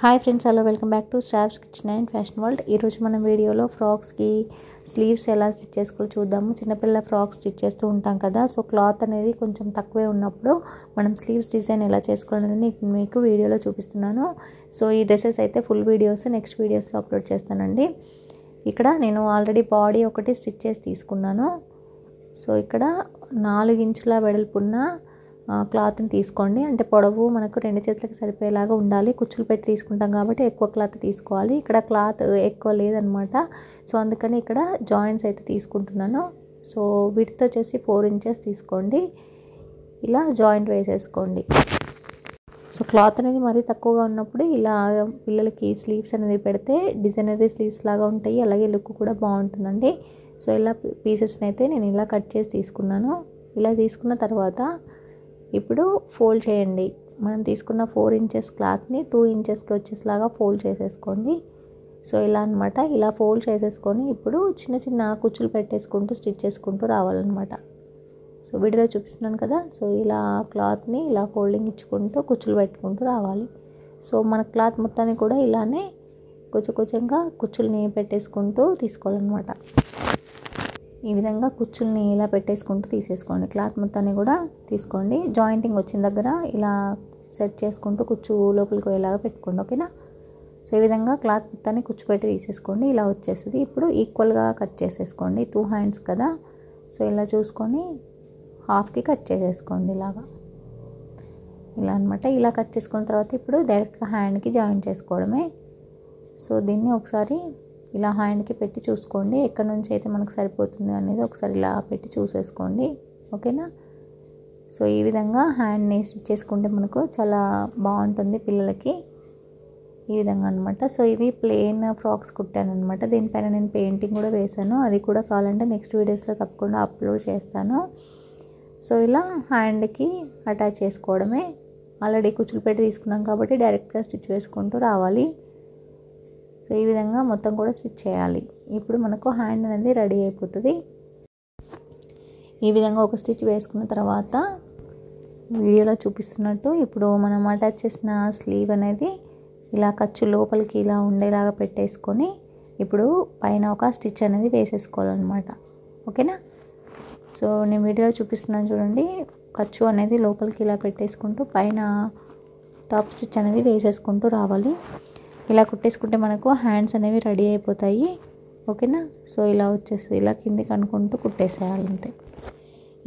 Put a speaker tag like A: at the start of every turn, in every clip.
A: Hi friends, hello, welcome back to Shravs kitchen and fashion world. ఈరోజు మనం వీడియోలో ఫ్రాక్స్కి sleeves ఎలా స్టిచ్ చేసుకోవాలో చూద్దాము. చిన్నపిల్లల ఫ్రాక్స్ స్టిచ్ చేస్తూ ఉంటాం కదా, సో క్లాత్ అనేది కొంచెం తక్కువే ఉన్నప్పుడు మనం స్లీవ్స్ డిజైన్ ఎలా చేసుకోవాలనేది మీకు వీడియోలో చూపిస్తున్నాను. సో ఈ డ్రెస్సెస్ అయితే ఫుల్ వీడియోస్ నెక్స్ట్ వీడియోస్లో అప్లోడ్ చేస్తానండి. ఇక్కడ నేను ఆల్రెడీ బాడీ ఒకటి స్టిచ్ చేసి తీసుకున్నాను. సో ఇక్కడ 4 ఇంచుల వెడల్పున్న క్లాత్ని తీసుకోండి. అంటే పొడవు మనకు 2 చేతులకు సరిపోయేలాగా ఉండాలి. కుచ్చులు పెట్టి తీసుకుంటాం కాబట్టి ఎక్కువ క్లాత్ తీసుకోవాలి. ఇక్కడ క్లాత్ ఎక్కువ లేదనమాట, సో అందుకని ఇక్కడ జాయింట్స్ అయితే తీసుకుంటున్నాను. సో విడ్త్ వచ్చేసి 4 ఇంచెస్ తీసుకోండి. ఇలా జాయింట్ వేసేసుకోండి. సో క్లాత్ అనేది మరీ తక్కువగా ఉన్నప్పుడు ఇలా పిల్లలకి స్లీవ్స్ అనేది పెడితే డిజైనరీ స్లీవ్స్ లాగా ఉంటాయి, అలాగే లుక్ కూడా బాగుంటుందండి. సో ఇలా పీసెస్ని అయితే నేను ఇలా కట్ చేసి తీసుకున్నాను. ఇలా తీసుకున్న తర్వాత ఇప్పుడు ఫోల్డ్ చేయండి. మనం తీసుకున్న 4 ఇంచెస్ క్లాత్ని 2 ఇంచెస్కి వచ్చేలాగా ఫోల్డ్ చేసేసుకోండి. సో ఇలా అనమాట. ఇలా ఫోల్డ్ చేసేసుకొని ఇప్పుడు చిన్న చిన్న కుచ్చులు పెట్టేసుకుంటూ స్టిచ్ చేసుకుంటూ రావాలన్నమాట. సో వీడియోలో చూపిస్తున్నాను కదా, సో ఇలా క్లాత్ని ఇలా ఫోల్డింగ్ ఇచ్చుకుంటూ కుచ్చులు పెట్టుకుంటూ రావాలి. సో మన క్లాత్ మొత్తాన్ని కూడా ఇలానే కొంచెంగా కుచ్చుల్ని పెట్టేసుకుంటూ తీసుకోవాలన్నమాట. ఈ విధంగా కుచ్చుల్ని ఇలా పెట్టేసుకుంటూ తీసేసుకోండి. క్లాత్ మొత్తాన్ని కూడా తీసుకోండి. జాయింటింగ్ వచ్చిన దగ్గర ఇలా సెట్ చేసుకుంటూ కుచ్చు లోపలికి పోయేలాగా పెట్టుకోండి, ఓకేనా. సో ఈ విధంగా క్లాత్ మొత్తాన్ని కుచ్చు పెట్టి తీసేసుకోండి. ఇలా వచ్చేస్తుంది. ఇప్పుడు ఈక్వల్గా కట్ చేసేసుకోండి. 2 హ్యాండ్స్ కదా, సో ఇలా చూసుకొని హాఫ్కి కట్ చేసేసుకోండి. ఇలా అనమాట. ఇలా కట్ చేసుకున్న తర్వాత ఇప్పుడు డైరెక్ట్గా హ్యాండ్కి జాయిన్ చేసుకోవడమే. సో దీన్ని ఒకసారి ఇలా హ్యాండ్కి పెట్టి చూసుకోండి, ఎక్కడి నుంచి అయితే మనకు సరిపోతుంది అనేది ఒకసారి ఇలా పెట్టి చూసేసుకోండి, ఓకేనా. సో ఈ విధంగా హ్యాండ్ని స్టిచ్ చేసుకుంటే మనకు చాలా బాగుంటుంది పిల్లలకి, ఈ విధంగా అనమాట. సో ఇవి ప్లెయిన్ ఫ్రాక్స్ కుట్టాను అనమాట. దీనిపైన నేను పెయింటింగ్ కూడా వేశాను, అది కూడా కావాలంటే నెక్స్ట్ వీడియోస్లో తప్పకుండా అప్లోడ్ చేస్తాను. సో ఇలా హ్యాండ్కి అటాచ్ చేసుకోవడమే. ఆల్రెడీ కుచ్చులు పెట్టి తీసుకున్నాం కాబట్టి డైరెక్ట్గా స్టిచ్ వేసుకుంటూ రావాలి. సో ఈ విధంగా మొత్తం కూడా స్టిచ్ చేయాలి. ఇప్పుడు మనకు హ్యాండ్ అనేది రెడీ అయిపోతుంది. ఈ విధంగా ఒక స్టిచ్ వేసుకున్న తర్వాత వీడియోలో చూపిస్తున్నట్టు ఇప్పుడు మనం అటాచ్ చేసిన స్లీవ్ అనేది ఇలా ఖర్చు లోపలికి ఇలా ఉండేలాగా పెట్టేసుకొని ఇప్పుడు పైన ఒక స్టిచ్ అనేది వేసేసుకోవాలన్నమాట, ఓకేనా. సో నేను వీడియోలో చూపిస్తున్నాను చూడండి. ఖర్చు అనేది లోపలికి ఇలా పెట్టేసుకుంటూ పైన టాప్ స్టిచ్ అనేది వేసేసుకుంటూ రావాలి. ఇలా కుట్టేసుకుంటే మనకు హ్యాండ్స్ అనేవి రెడీ అయిపోతాయి, ఓకేనా. సో ఇలా వచ్చేస్తుంది. ఇలా కిందికి అనుకుంటూ కుట్టేసేయాలి అంతే.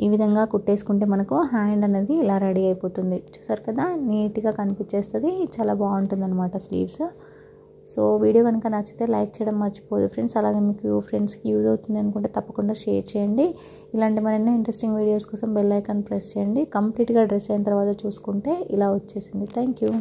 A: ఈ విధంగా కుట్టేసుకుంటే మనకు హ్యాండ్ అనేది ఇలా రెడీ అయిపోతుంది. చూసారు కదా, నీట్గా కనిపించేస్తుంది. చాలా బాగుంటుంది అనమాట స్లీవ్స్. సో వీడియో కనుక నచ్చితే లైక్ చేయడం మర్చిపోదు ఫ్రెండ్స్. అలాగే మీకు ఫ్రెండ్స్కి యూజ్ అవుతుంది అనుకుంటే తప్పకుండా షేర్ చేయండి. ఇలాంటి మరెన్నో ఇంట్రెస్టింగ్ వీడియోస్ కోసం బెల్ ఐకాన్ ప్రెస్ చేయండి. కంప్లీట్గా డ్రెస్ అయిన తర్వాత చూసుకుంటే ఇలా వచ్చేసింది. Thank you.